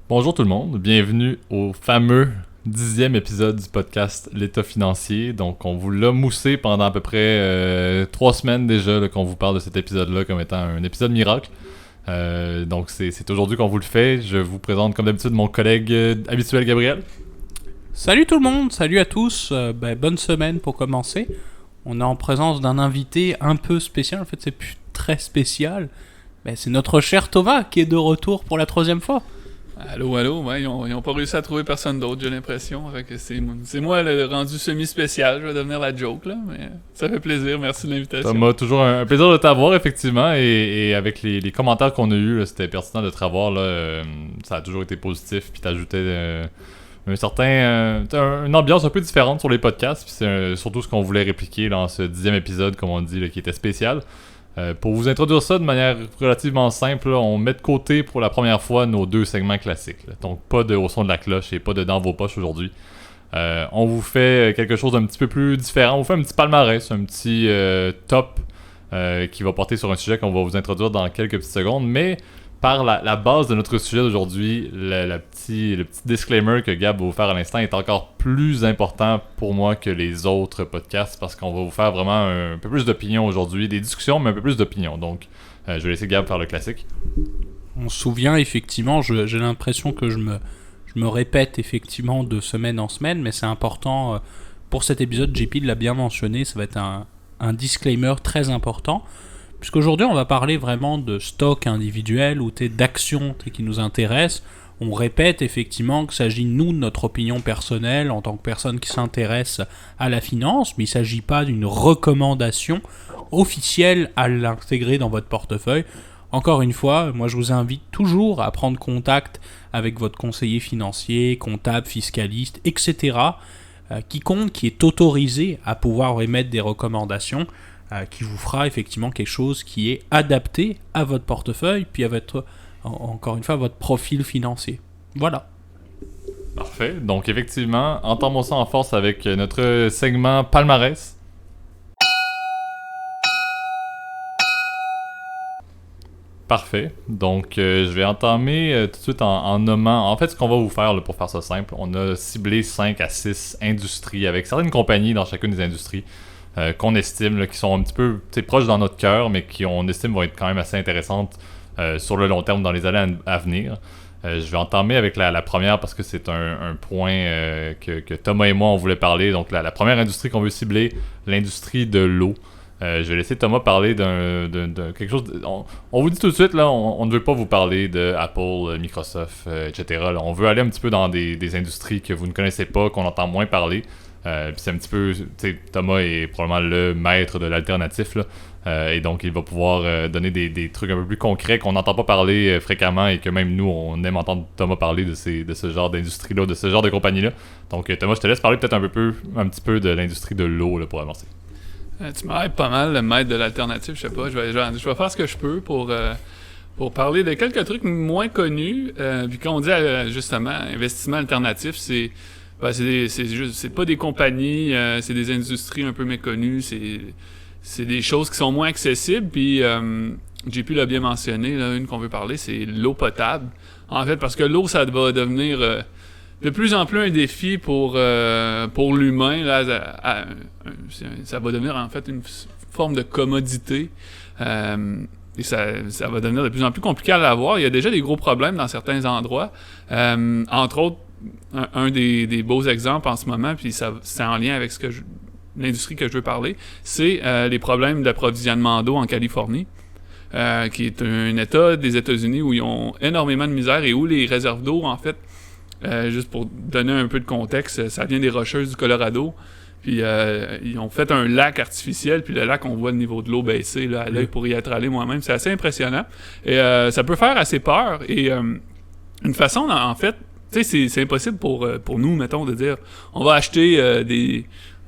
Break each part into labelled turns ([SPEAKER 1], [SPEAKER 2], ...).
[SPEAKER 1] Bonjour tout le monde, bienvenue au fameux 10e épisode du podcast L'État financier. Donc on vous l'a moussé pendant à peu près 3 semaines déjà là, qu'on vous parle de cet épisode-là comme étant un épisode miracle. Donc c'est aujourd'hui qu'on vous le fait. Je vous présente comme d'habitude mon collègue habituel Gabriel.
[SPEAKER 2] Salut tout le monde, salut à tous, bonne semaine pour commencer. On est en présence d'un invité un peu spécial, en fait c'est plus très spécial. C'est notre cher Thomas qui est de retour pour la 3e fois.
[SPEAKER 3] Allô, ouais, ils ont pas réussi à trouver personne d'autre, j'ai l'impression. Fait que c'est moi le rendu semi-spécial, je vais devenir la joke, là, mais ça fait plaisir, merci de l'invitation.
[SPEAKER 1] Thomas, toujours un plaisir de t'avoir, effectivement, et avec les commentaires qu'on a eus, là, c'était pertinent de te revoir, là, ça a toujours été positif, puis t'ajoutais une ambiance un peu différente sur les podcasts, puis c'est surtout ce qu'on voulait répliquer dans ce 10e épisode, comme on dit, là, qui était spécial. Pour vous introduire ça de manière relativement simple, là, on met de côté pour la première fois nos 2 segments classiques. Là. Donc pas de au son de la cloche et pas de dans vos poches aujourd'hui. On vous fait quelque chose d'un petit peu plus différent. On vous fait un petit palmarès, un petit top qui va porter sur un sujet qu'on va vous introduire dans quelques petites secondes. Mais par la base de notre sujet d'aujourd'hui, le petit disclaimer que Gab va vous faire à l'instant est encore plus important pour moi que les autres podcasts parce qu'on va vous faire vraiment un peu plus d'opinion aujourd'hui, des discussions mais un peu plus d'opinion. Donc je vais laisser Gab faire le classique.
[SPEAKER 2] On se souvient effectivement, j'ai l'impression que je me répète effectivement de semaine en semaine, mais c'est important pour cet épisode, JP l'a bien mentionné, ça va être un disclaimer très important. Puisqu'aujourd'hui, on va parler vraiment de stock individuel ou d'actions qui nous intéressent. On répète effectivement qu'il s'agit, nous, de notre opinion personnelle en tant que personne qui s'intéresse à la finance, mais il ne s'agit pas d'une recommandation officielle à l'intégrer dans votre portefeuille. Encore une fois, moi je vous invite toujours à prendre contact avec votre conseiller financier, comptable, fiscaliste, etc. Quiconque qui est autorisé à pouvoir émettre des recommandations qui vous fera effectivement quelque chose qui est adapté à votre portefeuille, puis à encore une fois, votre profil financier. Voilà.
[SPEAKER 1] Parfait. Donc effectivement, entendons ça en force avec notre segment palmarès. Parfait. Donc, je vais entamer tout de suite en nommant... En fait, ce qu'on va vous faire là, pour faire ça simple, on a ciblé 5 à 6 industries avec certaines compagnies dans chacune des industries qu'on estime, là, qui sont un petit peu proches dans notre cœur, mais qui on estime vont être quand même assez intéressantes sur le long terme dans les années à venir. Je vais entamer avec la première parce que c'est un point que Thomas et moi on voulait parler. Donc la première industrie qu'on veut cibler, l'industrie de l'eau. Je vais laisser Thomas parler d'un quelque chose... On vous dit tout de suite, là, on ne veut pas vous parler de Apple, Microsoft, etc. Là. On veut aller un petit peu dans des industries que vous ne connaissez pas, qu'on entend moins parler. Puis c'est un petit peu, tu sais, Thomas est probablement le maître de l'alternatif là, et donc il va pouvoir donner des trucs un peu plus concrets qu'on n'entend pas parler fréquemment et que même nous on aime entendre Thomas parler de ce genre d'industrie là, de ce genre de compagnie là. Donc Thomas, je te laisse parler peut-être un petit peu de l'industrie de l'eau là, pour avancer.
[SPEAKER 3] Tu m'aides pas mal, le maître de l'alternative, je sais pas, je vais faire ce que je peux pour parler de quelques trucs moins connus. Puis quand on dit justement investissement alternatif, c'est pas des compagnies, c'est des industries un peu méconnues, c'est des choses qui sont moins accessibles. Puis JP l'a bien mentionné, là, une qu'on veut parler, c'est l'eau potable. En fait, parce que l'eau, ça va devenir de plus en plus un défi pour l'humain. Là, ça va devenir en fait une forme de commodité. Et ça va devenir de plus en plus compliqué à l'avoir. Il y a déjà des gros problèmes dans certains endroits. Entre autres, un des beaux exemples en ce moment, puis c'est en lien avec l'industrie que je veux parler, c'est les problèmes d'approvisionnement d'eau en Californie, qui est un État des États-Unis où ils ont énormément de misère et où les réserves d'eau, en fait, juste pour donner un peu de contexte, ça vient des Rocheuses du Colorado. Puis ils ont fait un lac artificiel, puis le lac, on voit le niveau de l'eau baisser là, à l'œil pour y être allé moi-même. C'est assez impressionnant. Et ça peut faire assez peur. Et une façon, en fait, tu sais, c'est impossible pour nous, mettons, de dire on va acheter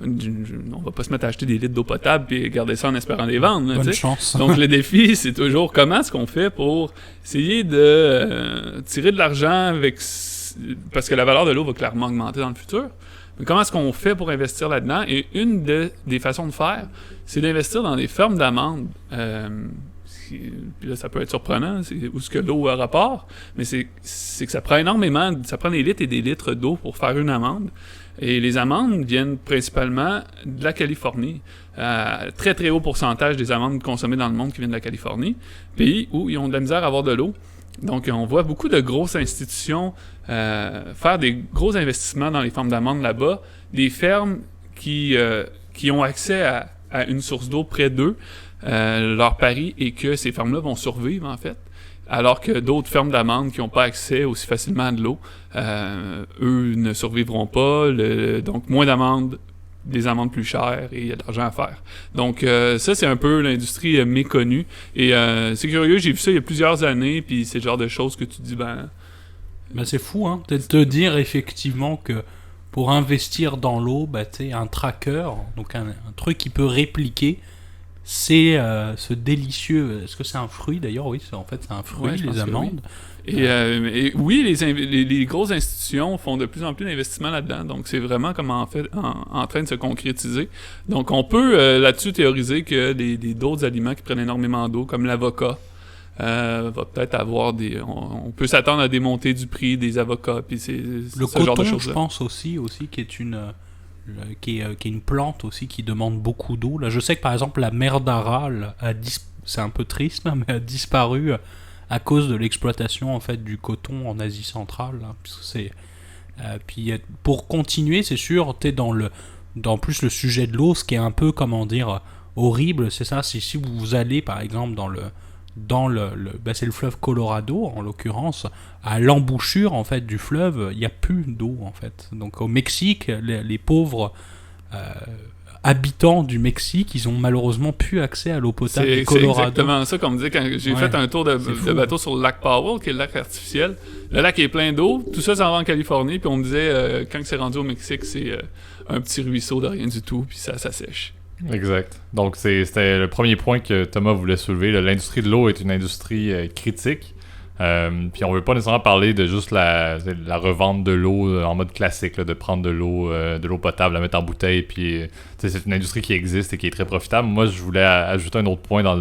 [SPEAKER 3] on va pas se mettre à acheter des litres d'eau potable puis garder ça en espérant les vendre.
[SPEAKER 2] Bonne chance.
[SPEAKER 3] Donc le défi, c'est toujours comment est-ce qu'on fait pour essayer de tirer de l'argent parce que la valeur de l'eau va clairement augmenter dans le futur. Mais comment est-ce qu'on fait pour investir là-dedans? Et une des façons de faire, c'est d'investir dans des fermes d'amandes puis là, ça peut être surprenant, où ce que l'eau a rapport, mais c'est que ça prend des litres et des litres d'eau pour faire une amande. Et les amandes viennent principalement de la Californie. Très très haut pourcentage des amandes consommées dans le monde qui viennent de la Californie, pays où ils ont de la misère à avoir de l'eau. Donc on voit beaucoup de grosses institutions faire des gros investissements dans les fermes d'amandes là-bas, des fermes qui ont accès à une source d'eau près d'eux. Leur pari est que ces fermes-là vont survivre en fait, alors que d'autres fermes d'amandes qui n'ont pas accès aussi facilement à de l'eau, eux ne survivront pas, donc moins d'amandes, des amandes plus chères et il y a de l'argent à faire. Donc ça, c'est un peu l'industrie méconnue. Et c'est curieux, j'ai vu ça il y a plusieurs années, puis c'est le genre de choses que tu dis, ben
[SPEAKER 2] c'est fou, hein, de te dire effectivement que pour investir dans l'eau, un tracker, donc un truc qui peut répliquer, c'est ce délicieux... Est-ce que c'est un fruit d'ailleurs? Oui, en fait c'est un fruit, les amandes.
[SPEAKER 3] Et oui, les grosses institutions font de plus en plus d'investissements là-dedans, donc c'est vraiment comme en train de se concrétiser. Donc on peut là-dessus théoriser que d'autres aliments qui prennent énormément d'eau, comme l'avocat, va peut-être avoir on peut s'attendre à des montées du prix des avocats, puis c'est
[SPEAKER 2] le
[SPEAKER 3] ce
[SPEAKER 2] coton,
[SPEAKER 3] genre de choses.
[SPEAKER 2] Je pense aussi qui est qui est une plante aussi qui demande beaucoup d'eau. Là, je sais que par exemple la mer d'Aral c'est un peu triste là, mais a disparu à cause de l'exploitation en fait du coton en Asie centrale. Là, puisque c'est puis pour continuer, c'est sûr, t'es dans plus le sujet de l'eau, ce qui est un peu horrible, c'est ça. Si vous allez par exemple c'est le fleuve Colorado en l'occurrence, à l'embouchure en fait du fleuve, il n'y a plus d'eau en fait. Donc au Mexique, les pauvres habitants du Mexique, ils ont malheureusement plus accès à l'eau potable du Colorado.
[SPEAKER 3] C'est exactement ça qu'on me disait quand j'ai fait un tour de bateau sur le lac Powell, qui est le lac artificiel. Le lac est plein d'eau, tout ça s'en va en Californie, puis on me disait quand c'est rendu au Mexique, c'est un petit ruisseau de rien du tout, puis ça sèche.
[SPEAKER 1] Exact. Donc, c'était le premier point que Thomas voulait soulever. L'industrie de l'eau est une industrie critique. Puis on veut pas nécessairement parler de juste la revente de l'eau en mode classique, là, de prendre de l'eau potable, la mettre en bouteille. Puis c'est une industrie qui existe et qui est très profitable. Moi, je voulais ajouter un autre point dans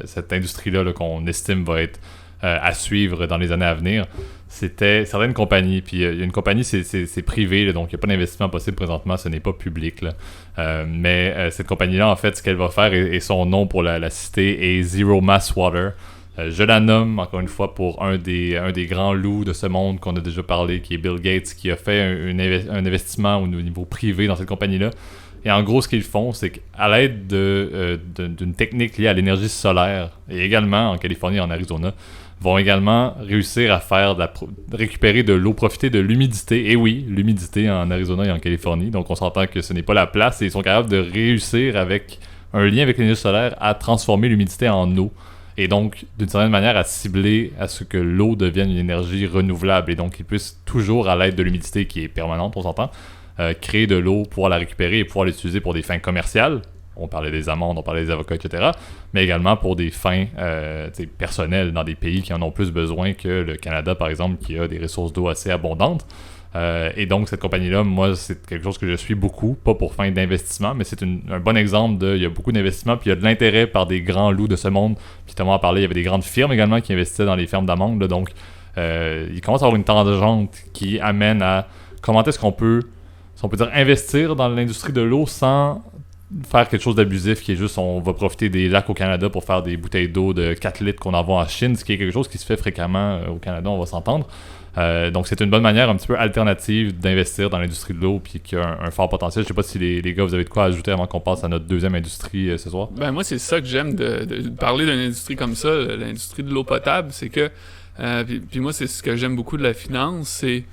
[SPEAKER 1] cette industrie-là là, qu'on estime va être à suivre dans les années à venir. C'était certaines compagnies, puis il y a une compagnie, c'est privé, là, donc il n'y a pas d'investissement possible présentement, ce n'est pas public. Là. Mais cette compagnie-là, en fait, ce qu'elle va faire, et son nom pour la citer, est Zero Mass Water. Je la nomme, encore une fois, pour un des grands loups de ce monde qu'on a déjà parlé, qui est Bill Gates, qui a fait un investissement au niveau privé dans cette compagnie-là. Et en gros, ce qu'ils font, c'est qu'à l'aide d'une technique liée à l'énergie solaire, et également en Californie et en Arizona, vont également réussir à faire récupérer de l'eau, profiter de l'humidité. Et oui, l'humidité en Arizona et en Californie. Donc on s'entend que ce n'est pas la place et ils sont capables de réussir avec un lien avec l'énergie solaire à transformer l'humidité en eau. Et donc, d'une certaine manière, à cibler à ce que l'eau devienne une énergie renouvelable. Et donc, ils puissent toujours, à l'aide de l'humidité qui est permanente, on s'entend, créer de l'eau, pouvoir la récupérer et pouvoir l'utiliser pour des fins commerciales. On parlait des amandes, on parlait des avocats, etc. Mais également pour des fins personnelles dans des pays qui en ont plus besoin que le Canada, par exemple, qui a des ressources d'eau assez abondantes. Et donc, cette compagnie-là, moi, c'est quelque chose que je suis beaucoup, pas pour fin d'investissement, mais c'est un bon exemple il y a beaucoup d'investissements, puis il y a de l'intérêt par des grands loups de ce monde. Puis Thomas a parlé, il y avait des grandes firmes également qui investissaient dans les fermes d'amandes. Là, donc, il commence à avoir une tangente qui amène à comment est-ce qu'on peut, si on peut dire, investir dans l'industrie de l'eau sans faire quelque chose d'abusif qui est juste on va profiter des lacs au Canada pour faire des bouteilles d'eau de 4 litres qu'on envoie en Chine, ce qui est quelque chose qui se fait fréquemment au Canada, on va s'entendre. Donc c'est une bonne manière un petit peu alternative d'investir dans l'industrie de l'eau puis qui a un fort potentiel. Je sais pas si les gars vous avez de quoi ajouter avant qu'on passe à notre deuxième industrie ce soir.
[SPEAKER 3] Ben moi c'est ça que j'aime de parler d'une industrie comme ça, l'industrie de l'eau potable, c'est que puis moi c'est ce que j'aime beaucoup de la finance, c'est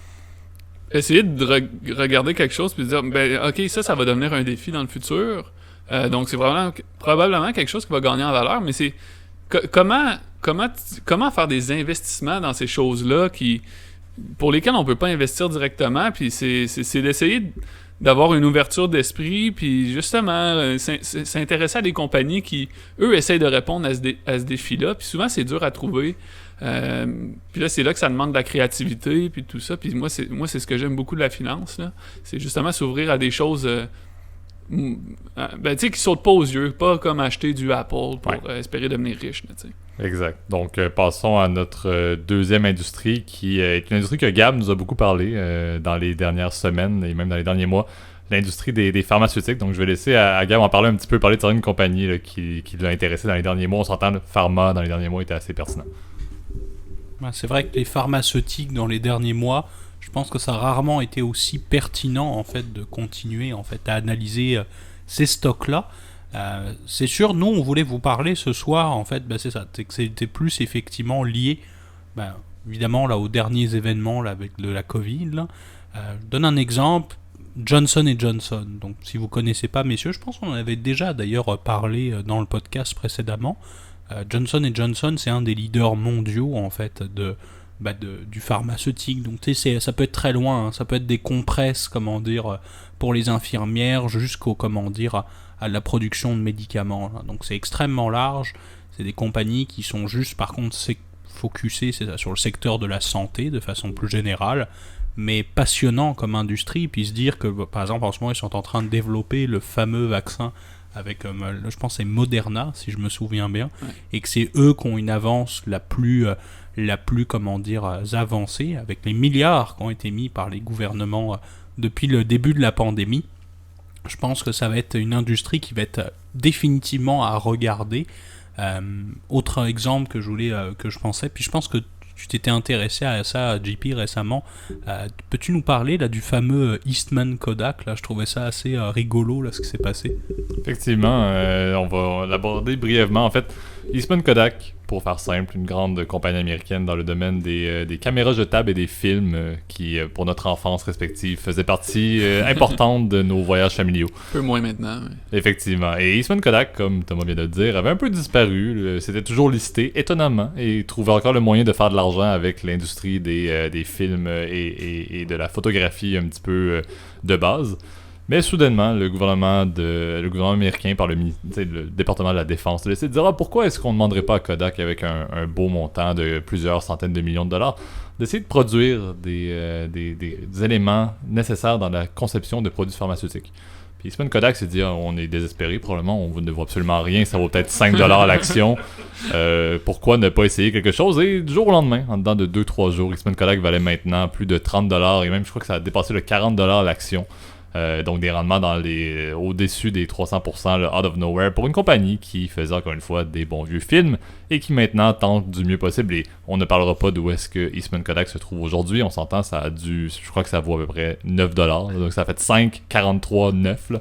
[SPEAKER 3] essayer de regarder quelque chose puis de dire ben ok ça va devenir un défi dans le futur. Donc c'est probablement quelque chose qui va gagner en valeur, mais c'est comment faire des investissements dans ces choses-là pour lesquelles on peut pas investir directement, puis c'est d'essayer d'avoir une ouverture d'esprit, puis justement s'intéresser à des compagnies qui, eux, essayent de répondre à ce défi-là, puis souvent c'est dur à trouver. Puis là, c'est là que ça demande de la créativité, puis tout ça. Puis moi, c'est ce que j'aime beaucoup de la finance, là. C'est justement s'ouvrir à des choses tu sais, qui sautent pas aux yeux, pas comme acheter du Apple pour espérer devenir riche, tu sais.
[SPEAKER 1] Exact. Donc, passons à notre deuxième industrie, qui est une industrie que Gab nous a beaucoup parlé dans les dernières semaines et même dans les derniers mois, l'industrie des pharmaceutiques. Donc, je vais laisser à Gab en parler un petit peu, parler de certaines compagnies là, qui l'a intéressé dans les derniers mois. On s'entend, le pharma dans les derniers mois était assez pertinent.
[SPEAKER 2] Ben, c'est vrai que les pharmaceutiques dans les derniers mois, je pense que ça a rarement été aussi pertinent en fait de continuer en fait à analyser ces stocks-là. C'est sûr, nous on voulait vous parler ce soir en fait, c'est ça, c'est que c'était plus effectivement lié, évidemment là aux derniers événements là, avec de la Covid. Là. Je donne un exemple, Johnson & Johnson. Donc si vous connaissez pas messieurs, je pense qu'on en avait déjà d'ailleurs parlé dans le podcast précédemment. Johnson & Johnson, c'est un des leaders mondiaux en fait du pharmaceutique. Donc ça peut être très loin, hein. Ça peut être des compresses, pour les infirmières jusqu'au à la production de médicaments. Là. Donc c'est extrêmement large. C'est des compagnies qui sont juste par contre focusées sur le secteur de la santé de façon plus générale, mais passionnant comme industrie. Puis se dire que par exemple en ce moment ils sont en train de développer le fameux vaccin avec, je pense c'est Moderna si je me souviens bien, et que c'est eux qui ont une avance la plus avancée, avec les milliards qui ont été mis par les gouvernements depuis le début de la pandémie. Je pense que ça va être une industrie qui va être définitivement à regarder. Autre exemple que je pensais, puis je pense que tu t'étais intéressé à ça, JP, récemment. Peux-tu nous parler là du fameux Eastman Kodak là, je trouvais ça assez rigolo là, ce qui s'est passé.
[SPEAKER 1] Effectivement, on va l'aborder brièvement. En fait, Eastman Kodak, pour faire simple, une grande compagnie américaine dans le domaine des caméras jetables et des films qui, pour notre enfance respective, faisaient partie importante de nos voyages familiaux.
[SPEAKER 3] Un peu moins maintenant. Oui.
[SPEAKER 1] Effectivement. Et Eastman Kodak, comme Thomas vient de le dire, avait un peu disparu. C'était toujours listé, étonnamment, et trouvait encore le moyen de faire de l'argent avec l'industrie des films et de la photographie un petit peu de base. Mais soudainement, le gouvernement américain, par le département de la défense, a décidé de dire pourquoi est-ce qu'on ne demanderait pas à Kodak, avec un beau montant de plusieurs centaines de millions de dollars, d'essayer de produire des éléments nécessaires dans la conception de produits pharmaceutiques. Puis Eastman Kodak s'est dit on est désespéré, probablement, on ne voit absolument rien, ça vaut peut-être 5$ l'action. Pourquoi ne pas essayer quelque chose? Et du jour au lendemain, en dedans de 2-3 jours, Eastman Kodak valait maintenant plus de 30$, et même je crois que ça a dépassé le 40$ l'action. Donc des rendements au-dessus des 300%, out of nowhere, pour une compagnie qui faisait encore une fois des bons vieux films et qui maintenant tente du mieux possible. Et on ne parlera pas d'où est-ce que Eastman Kodak se trouve aujourd'hui. On s'entend, je crois que ça vaut à peu près 9$, donc ça fait 5,43,9$.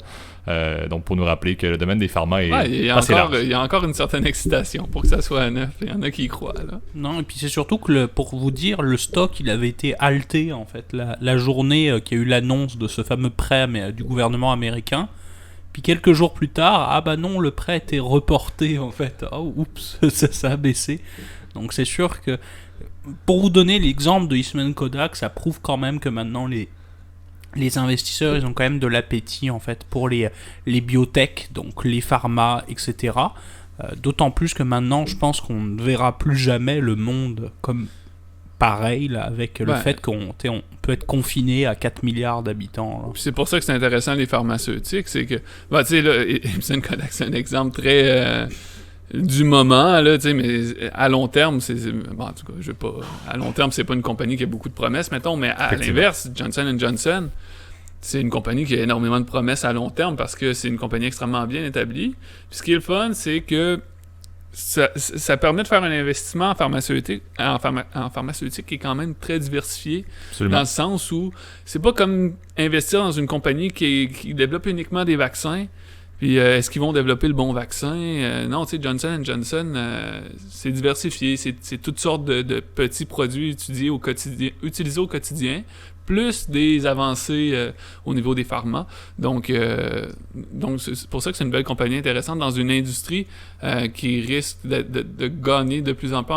[SPEAKER 1] Donc pour nous rappeler que le domaine des pharma est assez large.
[SPEAKER 3] Il y a encore une certaine excitation pour que ça soit à 9. Il y en a qui y croient. Là.
[SPEAKER 2] Non, et puis c'est surtout que, pour vous dire, le stock il avait été halté en fait la journée qu'il y a eu l'annonce de ce fameux prêt du gouvernement américain. Puis quelques jours plus tard, non, le prêt était reporté en fait. Oh, oups, ça a baissé. Donc c'est sûr que, pour vous donner l'exemple de Eastman Kodak, ça prouve quand même que maintenant les investisseurs, ils ont quand même de l'appétit en fait pour les biotech, donc les pharma, etc. D'autant plus que maintenant, je pense qu'on ne verra plus jamais le monde comme pareil, là, avec le fait qu'on peut être confiné à 4 milliards d'habitants. Là.
[SPEAKER 3] C'est pour ça que c'est intéressant les pharmaceutiques, c'est que, tu sais, là, Eastman Kodak, c'est un exemple très du moment, là, tu sais, mais à long terme, en tout cas, à long terme, c'est pas une compagnie qui a beaucoup de promesses, mettons, mais à l'inverse, Johnson & Johnson, c'est une compagnie qui a énormément de promesses à long terme parce que c'est une compagnie extrêmement bien établie. Puis ce qui est le fun, c'est que ça permet de faire un investissement en pharmaceutique qui est quand même très diversifié. Absolument. Dans le sens où c'est pas comme investir dans une compagnie qui développe uniquement des vaccins. Puis est-ce qu'ils vont développer le bon vaccin? Non, tu sais, Johnson & Johnson, c'est diversifié. C'est toutes sortes de petits produits utilisés au quotidien, plus des avancées au niveau des pharma. Donc c'est pour ça que c'est une belle compagnie intéressante dans une industrie qui risque de gagner de plus en plus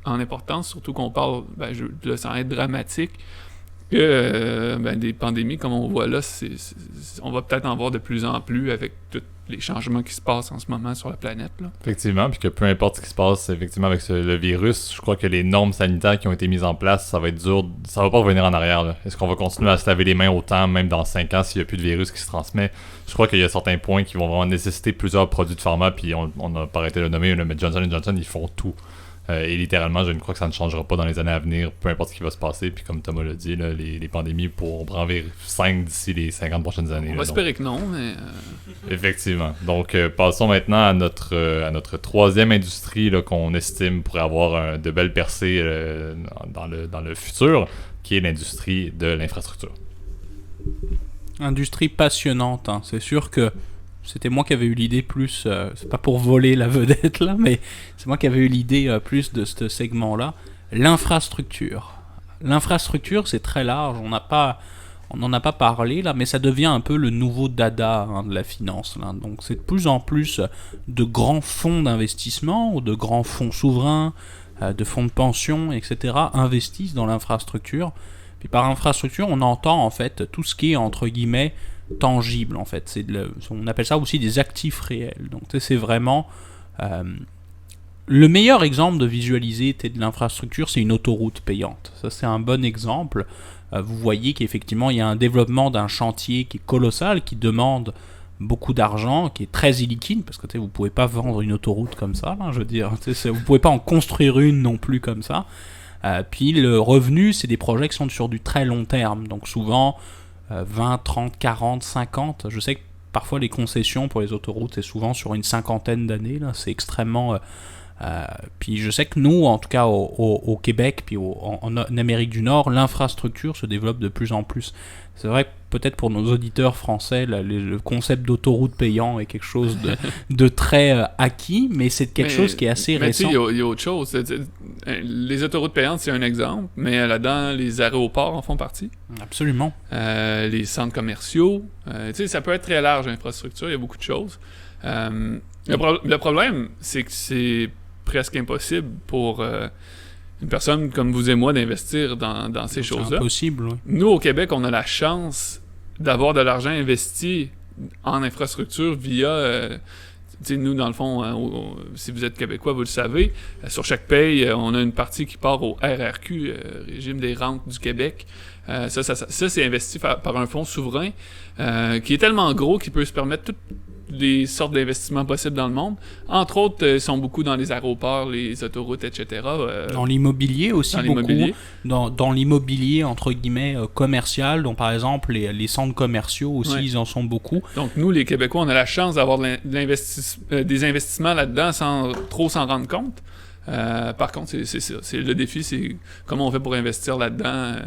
[SPEAKER 3] en importance, surtout qu'on parle, ça va être dramatique, que des pandémies comme on voit là, on va peut-être en voir de plus en plus avec les changements qui se passent en ce moment sur la planète. Là.
[SPEAKER 1] Effectivement, puis que peu importe ce qui se passe effectivement avec le virus, je crois que les normes sanitaires qui ont été mises en place, ça va être dur, ça va pas revenir en arrière. Là. Est-ce qu'on va continuer à se laver les mains autant, même dans 5 ans, s'il n'y a plus de virus qui se transmet? Je crois qu'il y a certains points qui vont vraiment nécessiter plusieurs produits de pharma, puis on n'a pas arrêté de le nommer, mais Johnson & Johnson, ils font tout. Et littéralement, je ne crois que ça ne changera pas dans les années à venir, peu importe ce qui va se passer. Puis comme Thomas l'a dit, là, les pandémies pourront prendre 5 d'ici les 50 prochaines années.
[SPEAKER 3] On va espérer que non, mais...
[SPEAKER 1] Effectivement. Donc, passons maintenant à notre troisième industrie là, qu'on estime pourrait avoir de belles percées dans le futur, qui est l'industrie de l'infrastructure.
[SPEAKER 2] Industrie passionnante, hein. C'est sûr que c'était moi qui avais eu l'idée plus, c'est pas pour voler la vedette là, mais c'est moi qui avais eu l'idée plus de ce segment-là. L'infrastructure. L'infrastructure, c'est très large, on n'en a pas parlé là, mais ça devient un peu le nouveau dada de la finance. Là. Donc c'est de plus en plus de grands fonds d'investissement ou de grands fonds souverains, de fonds de pension, etc. investissent dans l'infrastructure. Puis par infrastructure, on entend en fait tout ce qui est entre guillemets tangible en fait, on appelle ça aussi des actifs réels. Donc c'est vraiment le meilleur exemple de visualiser de l'infrastructure, c'est une autoroute payante. Ça c'est un bon exemple. Vous voyez qu'effectivement il y a un développement d'un chantier qui est colossal, qui demande beaucoup d'argent, qui est très illiquide, parce que vous pouvez pas vendre une autoroute comme ça, là, je veux dire, vous pouvez pas en construire une non plus comme ça. Puis le revenu, c'est des projets qui sont sur du très long terme, donc souvent 20, 30, 40, 50. Je sais que parfois les concessions pour les autoroutes, c'est souvent sur une cinquantaine d'années. Là, c'est extrêmement... puis je sais que nous, en tout cas au Québec, puis en Amérique du Nord, l'infrastructure se développe de plus en plus. C'est vrai que peut-être pour nos auditeurs français, le concept d'autoroute payant est quelque chose de très acquis, mais c'est quelque chose qui est assez récent.
[SPEAKER 3] Il y a autre chose. Les autoroutes payantes, c'est un exemple, mais là-dedans, les aéroports en font partie.
[SPEAKER 2] Absolument.
[SPEAKER 3] Les centres commerciaux. Ça peut être très large, l'infrastructure, il y a beaucoup de choses. Le problème, c'est que c'est presque impossible pour une personne comme vous et moi d'investir dans ces choses-là.
[SPEAKER 2] C'est impossible, oui.
[SPEAKER 3] Nous, au Québec, on a la chance d'avoir de l'argent investi en infrastructure via... nous, dans le fond, si vous êtes Québécois, vous le savez, sur chaque paye, on a une partie qui part au RRQ, Régime des rentes du Québec. Ça, c'est investi par un fonds souverain qui est tellement gros qu'il peut se permettre toutes les sortes d'investissements possibles dans le monde. Entre autres, ils sont beaucoup dans les aéroports, les autoroutes, etc.
[SPEAKER 2] Dans l'immobilier aussi, dans l'immobilier, entre guillemets, commercial, dont par exemple les centres commerciaux aussi, ils en sont beaucoup.
[SPEAKER 3] Donc nous, les Québécois, on a la chance d'avoir des investissements là-dedans sans trop s'en rendre compte. Par contre, c'est ça. Le défi, c'est comment on fait pour investir là-dedans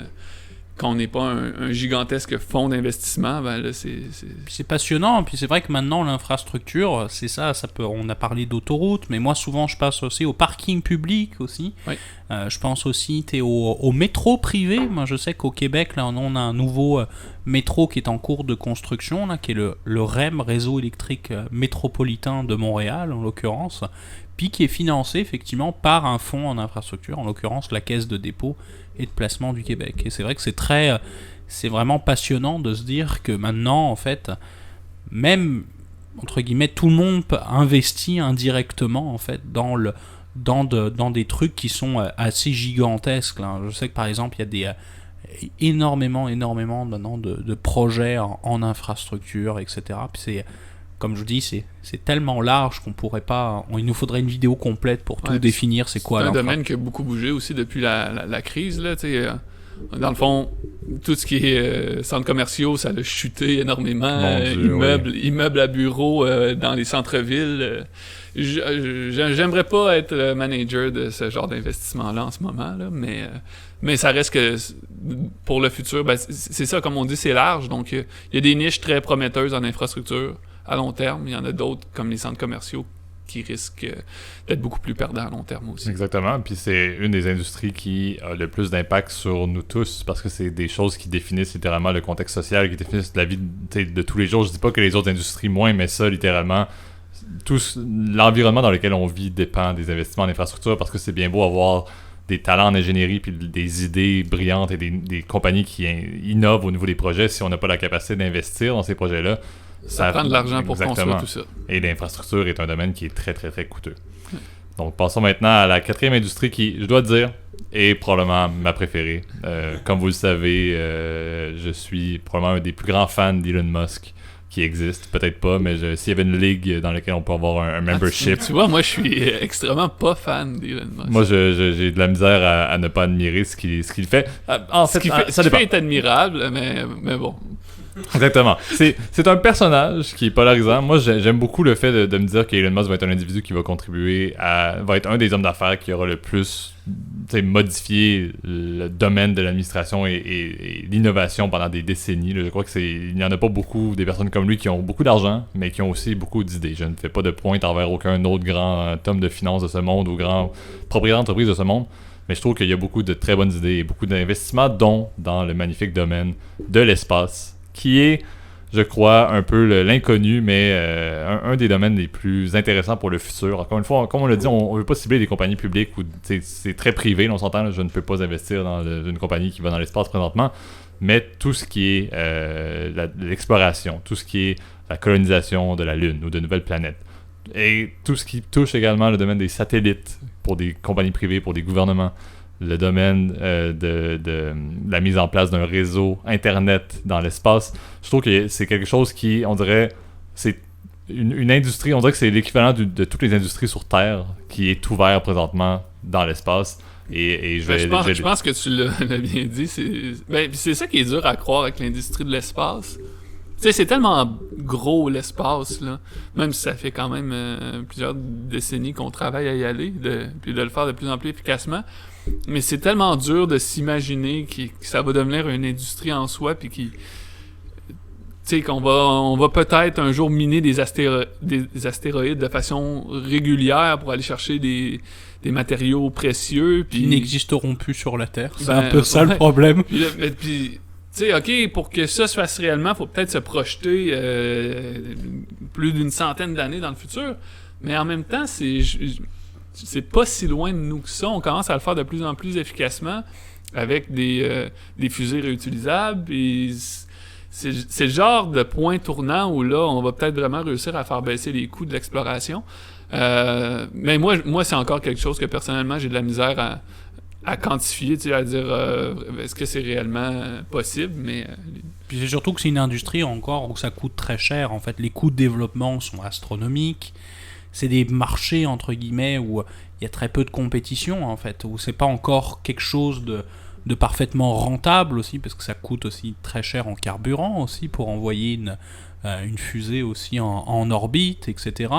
[SPEAKER 3] quand on n'est pas un gigantesque fonds d'investissement. Ben là,
[SPEAKER 2] c'est passionnant. Puis c'est vrai que maintenant, l'infrastructure, c'est ça. On a parlé d'autoroutes, mais moi, souvent, je passe aussi au parking public aussi.
[SPEAKER 3] Oui.
[SPEAKER 2] Je pense aussi au métro privé. Moi, je sais qu'au Québec, là, on a un nouveau métro qui est en cours de construction, là, qui est le REM, Réseau électrique métropolitain de Montréal, en l'occurrence, puis qui est financé effectivement par un fonds en infrastructure, en l'occurrence la Caisse de dépôt et de placement du Québec. Et c'est vrai que c'est vraiment passionnant de se dire que maintenant, en fait, même, entre guillemets, tout le monde investit indirectement, en fait, dans des trucs qui sont assez gigantesques. Là. Je sais que, par exemple, il y a énormément maintenant de projets en infrastructure, etc. Puis c'est... Comme je vous dis, c'est tellement large qu'on pourrait pas... Il nous faudrait une vidéo complète pour tout définir c'est quoi.
[SPEAKER 3] C'est un domaine qui a beaucoup bougé aussi depuis la crise. Là, dans le fond, tout ce qui est centres commerciaux, ça a chuté énormément. Immeubles à bureaux dans les centres-villes. J'aimerais pas être manager de ce genre d'investissement-là en ce moment, là, mais ça reste que pour le futur, ben, c'est ça, comme on dit, c'est large. Donc, il y a des niches très prometteuses en infrastructure à long terme. Il y en a d'autres, comme les centres commerciaux, qui risquent d'être beaucoup plus perdants à long terme aussi.
[SPEAKER 1] Exactement. Puis c'est une des industries qui a le plus d'impact sur nous tous, parce que c'est des choses qui définissent littéralement le contexte social, qui définissent la vie de tous les jours. Je dis pas que les autres industries moins, mais ça, littéralement, tout l'environnement dans lequel on vit dépend des investissements en infrastructure, parce que c'est bien beau avoir des talents en ingénierie puis des idées brillantes et des compagnies qui innovent au niveau des projets. Si on n'a pas la capacité d'investir dans ces projets-là,
[SPEAKER 3] Ça prend de l'argent pour construire tout ça.
[SPEAKER 1] Et l'infrastructure est un domaine qui est très, très, très coûteux. Donc, passons maintenant à la quatrième industrie qui, je dois dire, est probablement ma préférée. Comme vous le savez, je suis probablement un des plus grands fans d'Elon Musk qui existe. Peut-être pas, mais s'il y avait une ligue dans laquelle on peut avoir un membership...
[SPEAKER 3] Tu vois, moi, je suis extrêmement pas fan d'Elon Musk.
[SPEAKER 1] Moi, j'ai de la misère à ne pas admirer ce qu'il fait. En fait,
[SPEAKER 3] ce qu'il fait est admirable, mais bon...
[SPEAKER 1] Exactement. C'est un personnage qui est polarisant. Moi, j'aime beaucoup le fait de me dire qu'Elon Musk va être un individu qui va contribuer va être un des hommes d'affaires qui aura le plus modifié le domaine de l'administration et l'innovation pendant des décennies. Là. Je crois il n'y en a pas beaucoup des personnes comme lui qui ont beaucoup d'argent, mais qui ont aussi beaucoup d'idées. Je ne fais pas de pointe envers aucun autre grand homme de finance de ce monde ou grand propriétaire d'entreprise de ce monde. Mais je trouve qu'il y a beaucoup de très bonnes idées et beaucoup d'investissements, dont dans le magnifique domaine de l'espace, qui est, je crois, un peu l'inconnu, mais un des domaines les plus intéressants pour le futur. Encore une fois, comme on l'a dit, on ne veut pas cibler des compagnies publiques où c'est très privé, on s'entend, je ne peux pas investir dans une compagnie qui va dans l'espace présentement, mais tout ce qui est l'exploration, tout ce qui est la colonisation de la Lune ou de nouvelles planètes, et tout ce qui touche également le domaine des satellites pour des compagnies privées, pour des gouvernements, le domaine de la mise en place d'un réseau Internet dans l'espace. Je trouve que c'est quelque chose qui, on dirait, c'est une industrie, on dirait que c'est l'équivalent de toutes les industries sur Terre qui est ouvert présentement dans l'espace. Et
[SPEAKER 3] je pense que tu l'as bien dit. C'est ça qui est dur à croire avec l'industrie de l'espace. Tu sais, c'est tellement gros l'espace, là. Même si ça fait quand même plusieurs décennies qu'on travaille à y aller, puis de le faire de plus en plus efficacement. Mais c'est tellement dur de s'imaginer que ça va devenir une industrie en soi, puis tu sais, on va peut-être un jour miner des astéroïdes de façon régulière pour aller chercher des matériaux précieux.
[SPEAKER 2] Qui n'existeront plus sur la Terre. C'est un peu ça le problème.
[SPEAKER 3] Puis tu sais, OK, pour que ça se fasse réellement, il faut peut-être se projeter plus d'une centaine d'années dans le futur. Mais en même temps, c'est pas si loin de nous que ça. On commence à le faire de plus en plus efficacement avec des fusées réutilisables. Et c'est le genre de point tournant où là, on va peut-être vraiment réussir à faire baisser les coûts de l'exploration. Mais moi, c'est encore quelque chose que personnellement, j'ai de la misère à quantifier, tu sais, à dire est-ce que c'est réellement possible, mais...
[SPEAKER 2] Puis c'est surtout que c'est une industrie encore où ça coûte très cher. En fait, les coûts de développement sont astronomiques. C'est des marchés, entre guillemets, où il y a très peu de compétition, en fait, où c'est pas encore quelque chose de parfaitement rentable aussi, parce que ça coûte aussi très cher en carburant aussi pour envoyer une fusée aussi en orbite, etc.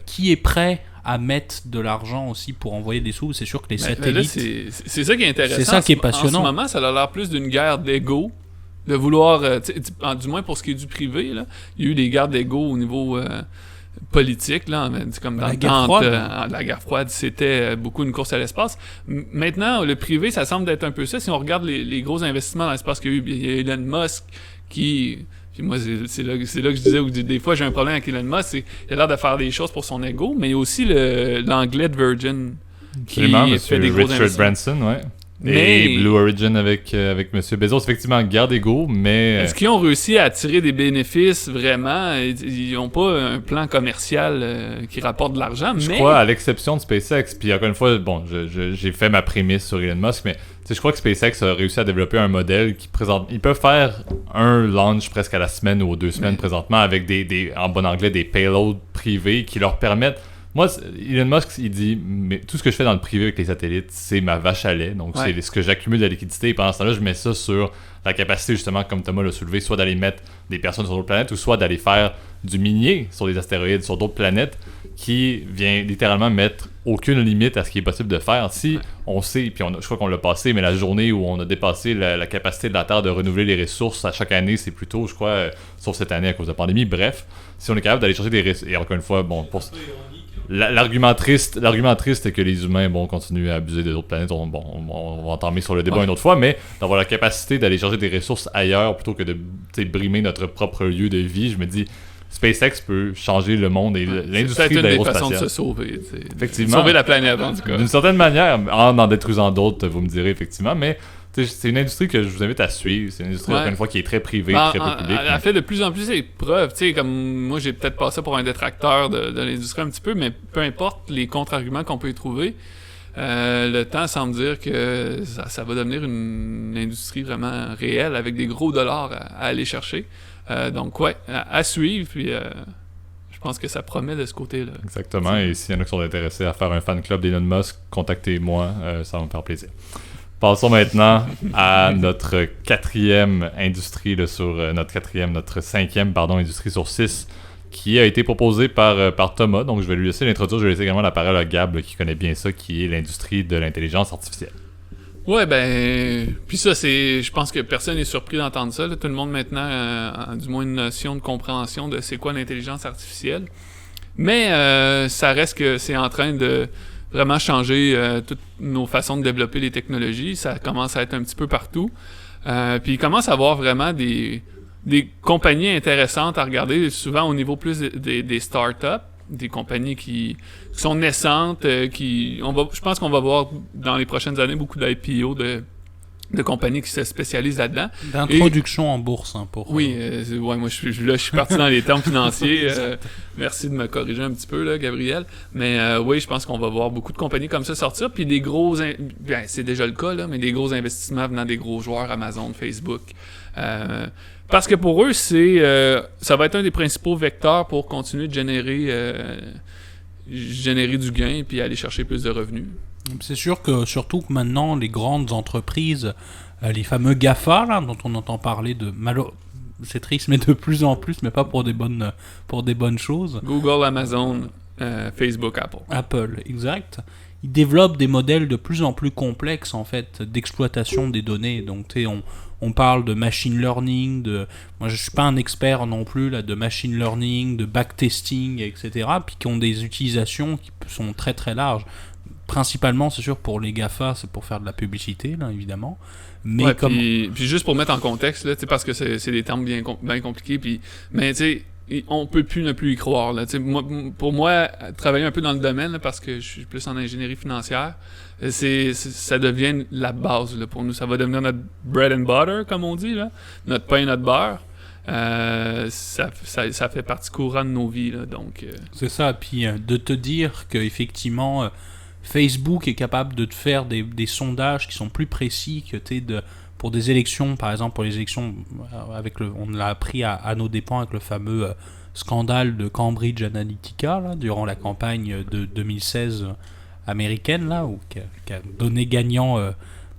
[SPEAKER 2] Qui est prêt à mettre de l'argent aussi pour envoyer des sous? C'est sûr que les satellites...
[SPEAKER 3] Mais là, c'est ça qui est intéressant.
[SPEAKER 2] C'est ça qui est passionnant.
[SPEAKER 3] En ce moment, ça a l'air plus d'une guerre d'ego, de vouloir... du moins pour ce qui est du privé, là, il y a eu des guerres d'ego au niveau... politique, là, comme dans
[SPEAKER 2] la guerre froide.
[SPEAKER 3] La guerre froide, c'était beaucoup une course à l'espace. Maintenant, le privé, ça semble être un peu ça. Si on regarde les gros investissements dans l'espace qu'il y a eu, il y a Elon Musk qui... Puis moi, c'est là que je disais, où des fois j'ai un problème avec Elon Musk, c'est qu'il a l'air de faire des choses pour son ego, mais il y a aussi l'anglais de Virgin qui fait des gros
[SPEAKER 1] Richard
[SPEAKER 3] investissements.
[SPEAKER 1] Branson, ouais. Et Blue Origin avec M. Bezos, effectivement, guerre d'ego, mais...
[SPEAKER 3] Est-ce qu'ils ont réussi à tirer des bénéfices, vraiment? Ils n'ont pas un plan commercial qui rapporte de l'argent,
[SPEAKER 1] Je crois, à l'exception de SpaceX, puis encore une fois, bon, j'ai fait ma prémisse sur Elon Musk, mais je crois que SpaceX a réussi à développer un modèle qui présente... Ils peuvent faire un launch presque à la semaine ou aux 2 semaines présentement avec en bon anglais, des payloads privés qui leur permettent... Moi, Elon Musk, il dit, mais tout ce que je fais dans le privé avec les satellites, c'est ma vache à lait. Donc, c'est ce que j'accumule de liquidité. Et pendant ce temps-là, je mets ça sur la capacité, justement, comme Thomas l'a soulevé, soit d'aller mettre des personnes sur d'autres planètes ou soit d'aller faire du minier sur des astéroïdes, sur d'autres planètes, qui vient littéralement mettre aucune limite à ce qui est possible de faire. Si on sait, puis je crois qu'on l'a passé, mais la journée où on a dépassé la capacité de la Terre de renouveler les ressources à chaque année, c'est plutôt, je crois, sauf cette année à cause de la pandémie. Bref, si on est capable d'aller chercher des ressources, et encore une fois, bon, pour... L'argument triste est que les humains continuent à abuser des autres planètes. On va entamer sur le débat une autre fois, mais d'avoir la capacité d'aller chercher des ressources ailleurs plutôt que de brimer notre propre lieu de vie, je me dis, SpaceX peut changer le monde et l'industrie de l'aérospatiale. C'est une des façons de
[SPEAKER 3] se sauver.
[SPEAKER 1] Effectivement.
[SPEAKER 3] Sauver la planète, en tout cas.
[SPEAKER 1] D'une certaine manière, en détruisant d'autres, vous me direz, effectivement, mais C'est une industrie que je vous invite à suivre. C'est une industrie, encore une fois, qui est très privée, très peu publique.
[SPEAKER 3] Elle fait de plus en plus ses preuves. Tu sais, comme moi, j'ai peut-être passé pour un détracteur de l'industrie un petit peu, mais peu importe les contre-arguments qu'on peut y trouver, le temps semble dire que ça va devenir une industrie vraiment réelle avec des gros dollars à aller chercher. Donc, ouais, à suivre. Puis, je pense que ça promet de ce côté-là.
[SPEAKER 1] Exactement. Et s'il y en a qui sont intéressés à faire un fan club d'Elon Musk, contactez-moi. Ça va me faire plaisir. Passons maintenant à notre quatrième industrie, là, notre cinquième industrie sur 6, qui a été proposée par Thomas. Donc, je vais lui laisser l'introduire. Je vais laisser également la parole à Gab, là, qui connaît bien ça, qui est l'industrie de l'intelligence artificielle.
[SPEAKER 3] Ouais, ben, puis ça, je pense que personne n'est surpris d'entendre ça. Là. Tout le monde maintenant a du moins une notion de compréhension de c'est quoi l'intelligence artificielle. Mais ça reste que c'est en train de vraiment changer toutes nos façons de développer les technologies. Ça commence à être un petit peu partout. Puis il commence à avoir vraiment des compagnies intéressantes à regarder, souvent au niveau plus des startups, des compagnies qui sont naissantes, je pense qu'on va voir dans les prochaines années beaucoup d'IPO de compagnies qui se spécialisent là-dedans.
[SPEAKER 2] D'introduction en bourse, pour...
[SPEAKER 3] Oui, moi je suis parti dans les termes financiers. Merci de me corriger un petit peu, là, Gabriel. Mais oui, je pense qu'on va voir beaucoup de compagnies comme ça sortir. Puis des gros... c'est déjà le cas, là, mais des gros investissements venant des gros joueurs, Amazon, Facebook. Parce que pour eux, ça va être un des principaux vecteurs pour continuer de générer du gain puis aller chercher plus de revenus.
[SPEAKER 2] C'est sûr que, surtout que maintenant, les grandes entreprises, les fameux GAFA, là, dont on entend parler c'est triste, mais de plus en plus, mais pas pour des bonnes choses.
[SPEAKER 3] Google, Amazon, Facebook, Apple.
[SPEAKER 2] Apple, exact. Ils développent des modèles de plus en plus complexes, en fait, d'exploitation des données. Donc, tu sais, on parle de machine learning, moi je suis pas un expert non plus là, de machine learning, de backtesting, etc. Puis qui ont des utilisations qui sont très très larges. Principalement, c'est sûr, pour les GAFA, c'est pour faire de la publicité, là, évidemment. Mais
[SPEAKER 3] ouais, puis juste pour mettre en contexte, là, parce que c'est des termes bien compliqués, mais tu sais, on peut ne plus y croire. Là. Pour moi, travailler un peu dans le domaine, là, parce que je suis plus en ingénierie financière, ça devient la base là, pour nous. Ça va devenir notre bread and butter, comme on dit, là, notre pain et notre beurre. Ça fait partie courante de nos vies. Là, donc,
[SPEAKER 2] c'est ça, puis de te dire qu'effectivement... Facebook est capable de te faire des sondages qui sont plus précis que pour des élections, par exemple pour les élections, on l'a appris à nos dépens avec le fameux scandale de Cambridge Analytica là, durant la campagne de 2016 américaine là, qui a donné gagnant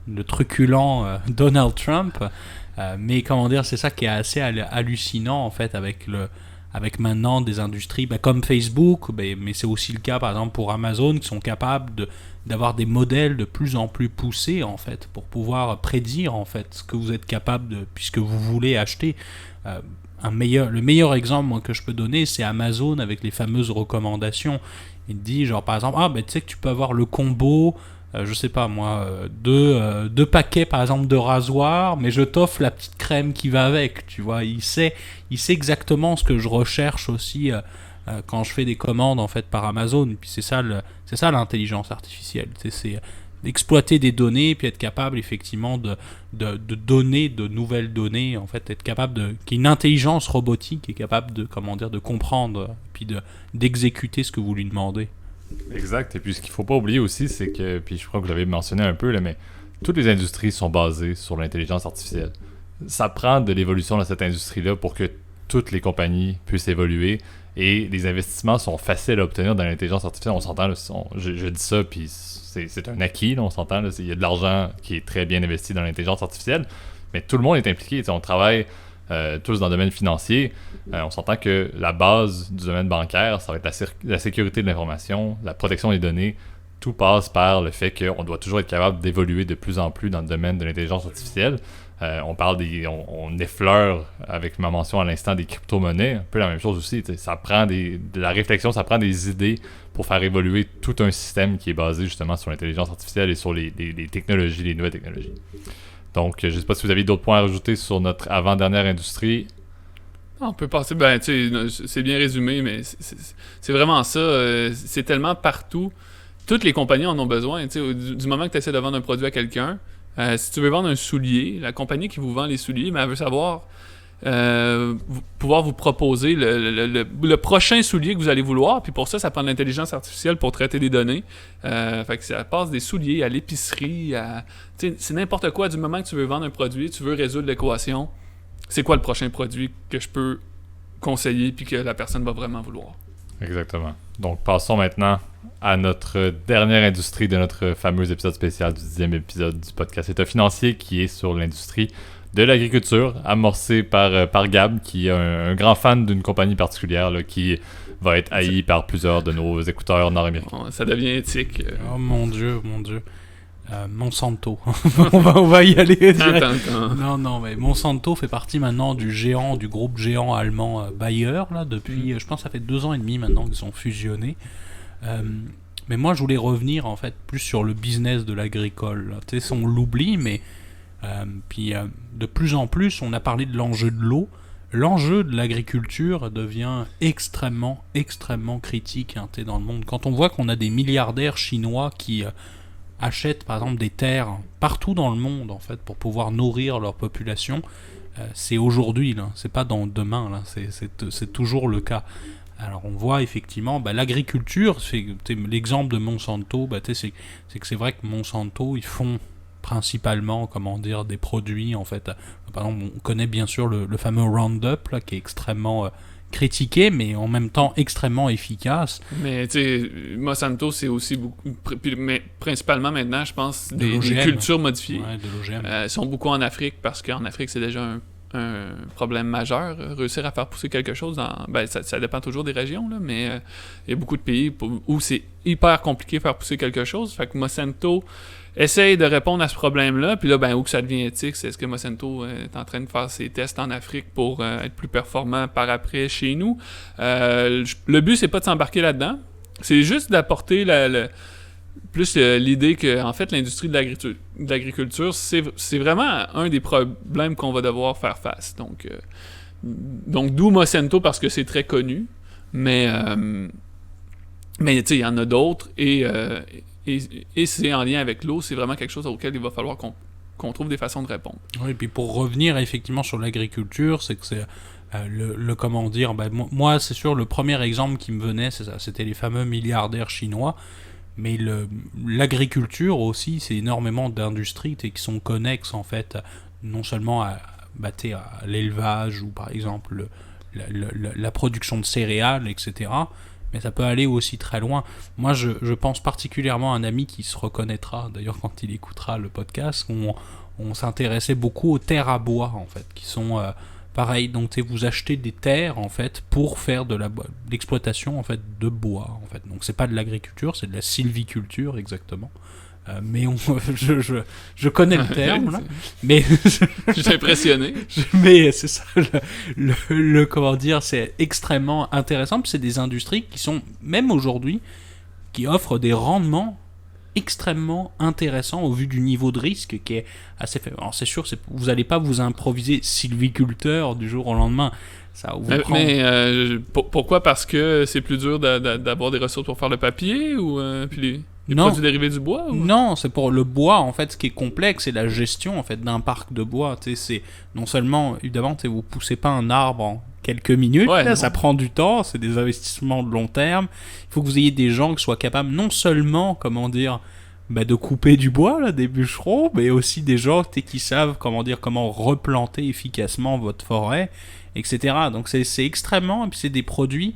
[SPEAKER 2] le truculent Donald Trump. Mais comment dire, c'est ça qui est assez hallucinant en fait avec maintenant des industries comme Facebook, mais c'est aussi le cas par exemple pour Amazon qui sont capables d'avoir des modèles de plus en plus poussés en fait pour pouvoir prédire en fait ce que vous êtes capable puisque vous voulez acheter. Le meilleur exemple moi, que je peux donner, c'est Amazon avec les fameuses recommandations. Il dit genre par exemple tu sais que tu peux avoir le combo je sais pas moi, deux paquets par exemple de rasoirs, mais je t'offre la petite crème qui va avec, tu vois. Il sait exactement ce que je recherche aussi quand je fais des commandes en fait par Amazon. Et puis c'est ça l'intelligence artificielle, c'est d'exploiter des données puis être capable effectivement de donner de nouvelles données, en fait être capable qu'il y ait une intelligence robotique qui est capable de comprendre puis d'exécuter ce que vous lui demandez.
[SPEAKER 1] Exact. Et puis ce qu'il faut pas oublier aussi, c'est que, puis je crois que vous l'avez mentionné un peu, là, mais toutes les industries sont basées sur l'intelligence artificielle. Ça prend de l'évolution dans cette industrie-là pour que toutes les compagnies puissent évoluer et les investissements sont faciles à obtenir dans l'intelligence artificielle. On s'entend, là, je dis ça, puis c'est un acquis, là, on s'entend. Il y a de l'argent qui est très bien investi dans l'intelligence artificielle, mais tout le monde est impliqué. On travaille tous dans le domaine financier. On s'entend que la base du domaine bancaire, ça va être la sécurité de l'information, la protection des données. Tout passe par le fait qu'on doit toujours être capable d'évoluer de plus en plus dans le domaine de l'intelligence artificielle. On effleure, avec ma mention à l'instant, des crypto-monnaies. Un peu la même chose aussi. Ça prend de la réflexion, ça prend des idées pour faire évoluer tout un système qui est basé justement sur l'intelligence artificielle et sur les technologies, les nouvelles technologies. Donc, je ne sais pas si vous avez d'autres points à rajouter sur notre avant-dernière industrie.
[SPEAKER 3] On peut passer, c'est bien résumé, mais c'est vraiment ça. C'est tellement partout. Toutes les compagnies en ont besoin. Du moment que tu essaies de vendre un produit à quelqu'un, Si tu veux vendre un soulier, la compagnie qui vous vend les souliers, mais elle veut savoir pouvoir vous proposer le prochain soulier que vous allez vouloir. Puis pour ça, ça prend de l'intelligence artificielle pour traiter des données. Fait que ça passe des souliers à l'épicerie, c'est n'importe quoi. Du moment que tu veux vendre un produit, tu veux résoudre l'équation, c'est quoi le prochain produit que je peux conseiller puis que la personne va vraiment vouloir.
[SPEAKER 1] Exactement. Donc, passons maintenant à notre dernière industrie de notre fameux épisode spécial du 10e épisode du podcast État financier, qui est sur l'industrie de l'agriculture, amorcée par Gab, qui est un grand fan d'une compagnie particulière là, qui va être haï par plusieurs de nos écouteurs nord-américains.
[SPEAKER 3] Bon, ça devient éthique.
[SPEAKER 2] Oh mon Dieu. Monsanto. on va y aller direct.
[SPEAKER 3] Attends.
[SPEAKER 2] Non, mais Monsanto fait partie maintenant du groupe géant allemand Bayer, là, depuis, je pense que ça fait 2 ans et demi maintenant qu'ils sont fusionnés. Mais moi, je voulais revenir, en fait, plus sur le business de l'agricole. Tu sais, on l'oublie, mais de plus en plus, on a parlé de l'enjeu de l'eau. L'enjeu de l'agriculture devient extrêmement, extrêmement critique dans le monde. Quand on voit qu'on a des milliardaires chinois qui achètent par exemple des terres partout dans le monde en fait pour pouvoir nourrir leur population, c'est aujourd'hui là, c'est pas dans demain là, c'est toujours le cas. Alors on voit effectivement l'agriculture, l'exemple de Monsanto, c'est que c'est vrai que Monsanto ils font principalement des produits en fait. Par exemple on connaît bien sûr le fameux Roundup là qui est extrêmement critiqué, mais en même temps extrêmement efficace.
[SPEAKER 3] Mais tu sais, Monsanto, c'est aussi beaucoup, mais principalement maintenant, je pense, des cultures modifiées.
[SPEAKER 2] Ouais, de l'OGM.
[SPEAKER 3] Ils sont beaucoup en Afrique, parce qu'en Afrique, c'est déjà un problème majeur. Réussir à faire pousser quelque chose, ça dépend toujours des régions, là, mais il y a beaucoup de pays où c'est hyper compliqué de faire pousser quelque chose. Fait que Monsanto essaye de répondre à ce problème-là, puis là, où que ça devient éthique, c'est est-ce que Monsanto est en train de faire ses tests en Afrique pour être plus performant par après chez nous. Le but, c'est pas de s'embarquer là-dedans, c'est juste d'apporter l'idée que, en fait, l'industrie de l'agriculture, c'est vraiment un des problèmes qu'on va devoir faire face. Donc d'où Monsanto, parce que c'est très connu, mais tu sais, il y en a d'autres, et c'est en lien avec l'eau, c'est vraiment quelque chose auquel il va falloir qu'on trouve des façons de répondre.
[SPEAKER 2] Oui, et puis pour revenir effectivement sur l'agriculture, c'est que c'est comment dire, moi c'est sûr le premier exemple qui me venait, c'est ça, c'était les fameux milliardaires chinois, mais l'agriculture aussi, c'est énormément d'industries qui sont connexes en fait, non seulement à l'élevage ou par exemple la production de céréales, etc., mais ça peut aller aussi très loin. Moi, je pense particulièrement à un ami qui se reconnaîtra, d'ailleurs quand il écoutera le podcast, on s'intéressait beaucoup aux terres à bois, en fait, qui sont pareil. Donc, vous achetez des terres, en fait, pour faire de l'exploitation, en fait, de bois, en fait. Donc, c'est pas de l'agriculture, c'est de la sylviculture, exactement. Mais je connais le terme, là. Mais
[SPEAKER 3] je suis impressionné.
[SPEAKER 2] Mais c'est ça, comment dire, c'est extrêmement intéressant. Puis c'est des industries qui sont, même aujourd'hui, qui offrent des rendements extrêmement intéressants au vu du niveau de risque qui est assez faible. Alors c'est sûr, vous n'allez pas vous improviser sylviculteur du jour au lendemain. Ça vous prend...
[SPEAKER 3] Mais pourquoi? Parce que c'est plus dur d'avoir des ressources pour faire le papier ou puis les produits dérivés du bois? Ou...
[SPEAKER 2] Non, c'est pour le bois, en fait, ce qui est complexe, c'est la gestion, en fait, d'un parc de bois. C'est non seulement, évidemment, vous poussez pas un arbre en quelques minutes, là, ça prend du temps, c'est des investissements de long terme. Il faut que vous ayez des gens qui soient capables, non seulement, comment dire, de couper du bois, là, des bûcherons, mais aussi des gens qui savent, comment replanter efficacement votre forêt, etc. Donc c'est extrêmement, et puis c'est des produits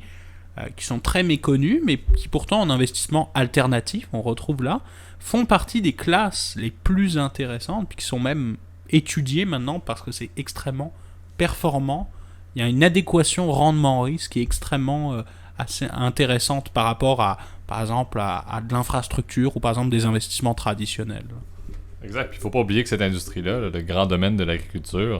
[SPEAKER 2] qui sont très méconnus, mais qui pourtant en investissement alternatif, on retrouve là, font partie des classes les plus intéressantes, puis qui sont même étudiées maintenant parce que c'est extrêmement performant. Il y a une adéquation rendement-risque qui est extrêmement assez intéressante par rapport à, par exemple, à de l'infrastructure ou par exemple des investissements traditionnels.
[SPEAKER 1] Exact. Puis il ne faut pas oublier que cette industrie-là, le grand domaine de l'agriculture,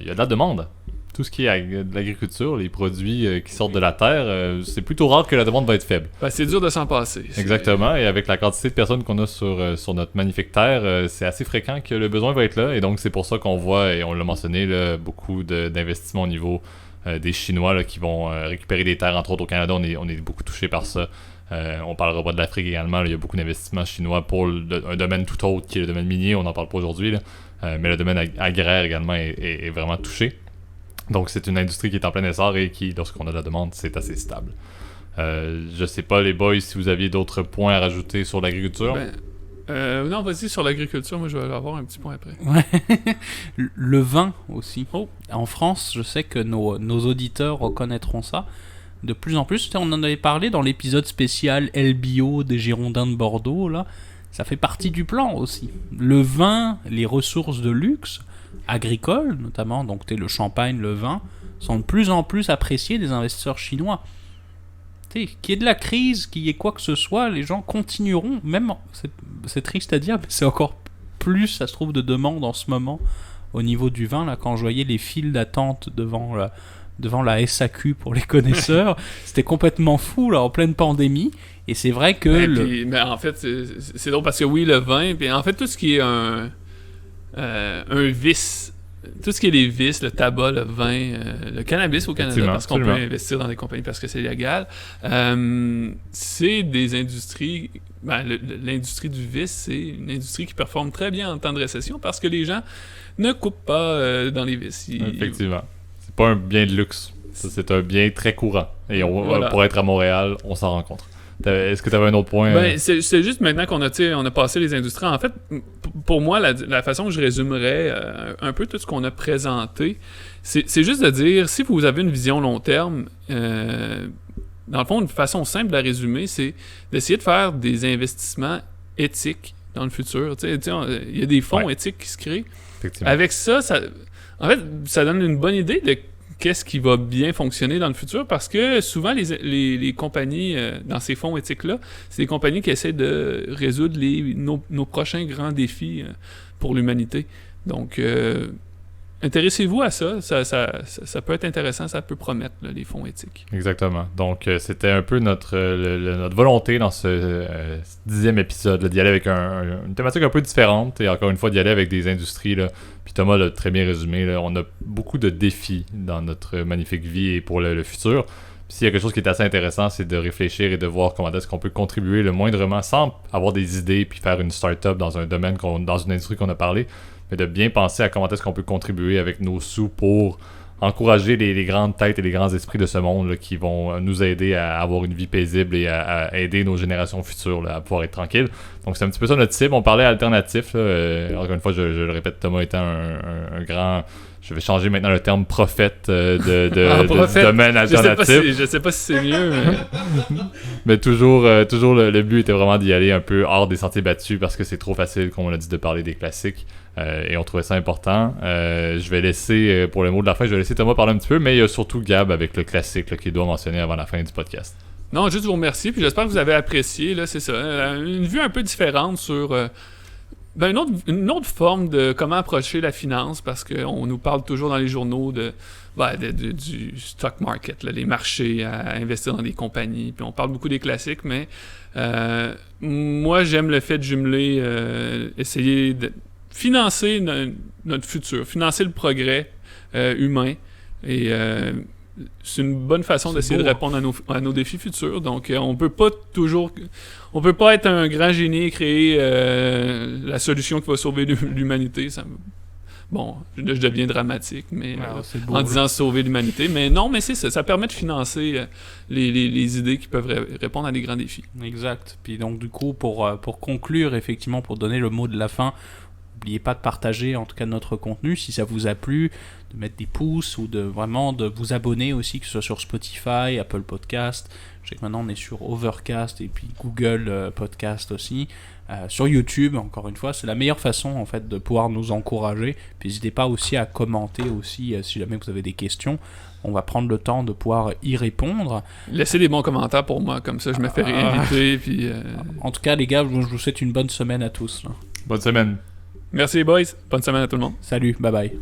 [SPEAKER 1] il y a de la demande. Tout ce qui est de l'agriculture, les produits qui sortent de la terre, c'est plutôt rare que la demande va être faible.
[SPEAKER 3] C'est dur de s'en passer.
[SPEAKER 1] Exactement, et avec la quantité de personnes qu'on a sur notre magnifique terre, c'est assez fréquent que le besoin va être là, et donc c'est pour ça qu'on voit, et on l'a mentionné, là, beaucoup d'investissements au niveau des Chinois là, qui vont récupérer des terres, entre autres au Canada, on est beaucoup touché par ça. On parlera pas de l'Afrique également. Là, il y a beaucoup d'investissements chinois pour un domaine tout autre qui est le domaine minier. On n'en parle pas aujourd'hui. Mais le domaine agraire également est vraiment touché. Donc c'est une industrie qui est en plein essor et qui, lorsqu'on a de la demande, c'est assez stable. Je sais pas les boys si vous aviez d'autres points à rajouter sur l'agriculture.
[SPEAKER 3] Non, vas-y sur l'agriculture, moi je vais avoir un petit point après.
[SPEAKER 2] Ouais. Le vin aussi. En France, je sais que nos auditeurs reconnaîtront ça. De plus en plus, on en avait parlé dans l'épisode spécial LBO des Girondins de Bordeaux, là. Ça fait partie du plan aussi. Le vin, les ressources de luxe, agricoles notamment, donc le champagne, le vin, sont de plus en plus appréciés des investisseurs chinois. Qu'il y ait de la crise, qu'il y ait quoi que ce soit, les gens continueront, même, c'est triste à dire, mais c'est encore plus, ça se trouve, de demande en ce moment au niveau du vin, là, quand je voyais les files d'attente devant la SAQ pour les connaisseurs, c'était complètement fou, là, en pleine pandémie, et c'est vrai que...
[SPEAKER 3] Mais en fait, c'est drôle parce que oui, le vin, puis en fait, tout ce qui est un vice, tout ce qui est les vices, le tabac, le vin, le cannabis au Canada, parce qu'on peut investir dans des compagnies parce que c'est légal, c'est des industries... l'industrie du vice, c'est une industrie qui performe très bien en temps de récession parce que les gens ne coupent pas dans les vices.
[SPEAKER 1] Effectivement. C'est pas un bien de luxe. Ça, c'est un bien très courant. Et pour être à Montréal, on s'en rencontre. Est-ce que tu avais un autre point?
[SPEAKER 3] C'est juste maintenant qu'on a passé les industries. En fait, pour moi, la façon que je résumerais un peu tout ce qu'on a présenté, c'est juste de dire, si vous avez une vision long terme, dans le fond, une façon simple de la résumer, c'est d'essayer de faire des investissements éthiques dans le futur. Il y a des fonds éthiques qui se créent. Avec ça, en fait, ça donne une bonne idée de qu'est-ce qui va bien fonctionner dans le futur, parce que souvent, les compagnies dans ces fonds éthiques-là, c'est des compagnies qui essaient de résoudre nos prochains grands défis pour l'humanité. Donc, intéressez-vous à ça. Ça peut être intéressant, ça peut promettre, là, les fonds éthiques.
[SPEAKER 1] Exactement. Donc, c'était un peu notre volonté dans ce 10e épisode, là, d'y aller avec une thématique un peu différente et encore une fois, d'y aller avec des industries. Là. Puis Thomas l'a très bien résumé. Là, on a beaucoup de défis dans notre magnifique vie et pour le futur. Puis s'il y a quelque chose qui est assez intéressant, c'est de réfléchir et de voir comment est-ce qu'on peut contribuer le moindrement sans avoir des idées puis faire une start-up dans un domaine, dans une industrie qu'on a parlé, mais de bien penser à comment est-ce qu'on peut contribuer avec nos sous pour encourager les grandes têtes et les grands esprits de ce monde là, qui vont nous aider à avoir une vie paisible et à aider nos générations futures là, à pouvoir être tranquilles. Donc c'est un petit peu ça notre cible. On parlait alternatif. Encore une fois, je le répète, Thomas étant un grand... Je vais changer maintenant le terme prophète du domaine alternatif.
[SPEAKER 3] Je sais pas si c'est mieux, mais...
[SPEAKER 1] mais toujours le but était vraiment d'y aller un peu hors des sentiers battus parce que c'est trop facile, comme on l'a dit, de parler des classiques. Et on trouvait ça important. Je vais laisser, pour le mot de la fin, je vais laisser Thomas parler un petit peu, mais il y a surtout Gab avec le classique là, qu'il doit mentionner avant la fin du podcast.
[SPEAKER 3] Non, juste vous remercier, puis j'espère que vous avez apprécié, là, c'est ça, une vue un peu différente sur une autre forme de comment approcher la finance, parce qu'on nous parle toujours dans les journaux du stock market, là, les marchés, à investir dans des compagnies, puis on parle beaucoup des classiques, mais moi j'aime le fait de jumeler, essayer de financer notre futur, financer le progrès humain, et c'est une bonne façon d'essayer de répondre à nos défis futurs. Donc, on peut pas être un grand génie et créer la solution qui va sauver l'humanité. Bon, là, je deviens dramatique, mais en disant sauver l'humanité. Mais non, mais c'est ça. Ça permet de financer les idées qui peuvent répondre à des grands défis.
[SPEAKER 2] Exact. Puis donc, du coup, pour conclure, effectivement, pour donner le mot de la fin, n'oubliez pas de partager en tout cas notre contenu si ça vous a plu, de mettre des pouces ou de vous abonner aussi, que ce soit sur Spotify, Apple Podcast. Je sais que maintenant on est sur Overcast et puis Google Podcast aussi. Sur YouTube, encore une fois, c'est la meilleure façon en fait de pouvoir nous encourager. Puis n'hésitez pas aussi à commenter aussi si jamais vous avez des questions. On va prendre le temps de pouvoir y répondre.
[SPEAKER 3] Laissez des bons commentaires pour moi, comme ça je me fais réinviter. Puis,
[SPEAKER 2] En tout cas les gars, je vous souhaite une bonne semaine à tous. Là.
[SPEAKER 1] Bonne semaine.
[SPEAKER 3] Merci les boys, bonne semaine à tout le monde.
[SPEAKER 2] Salut, bye bye.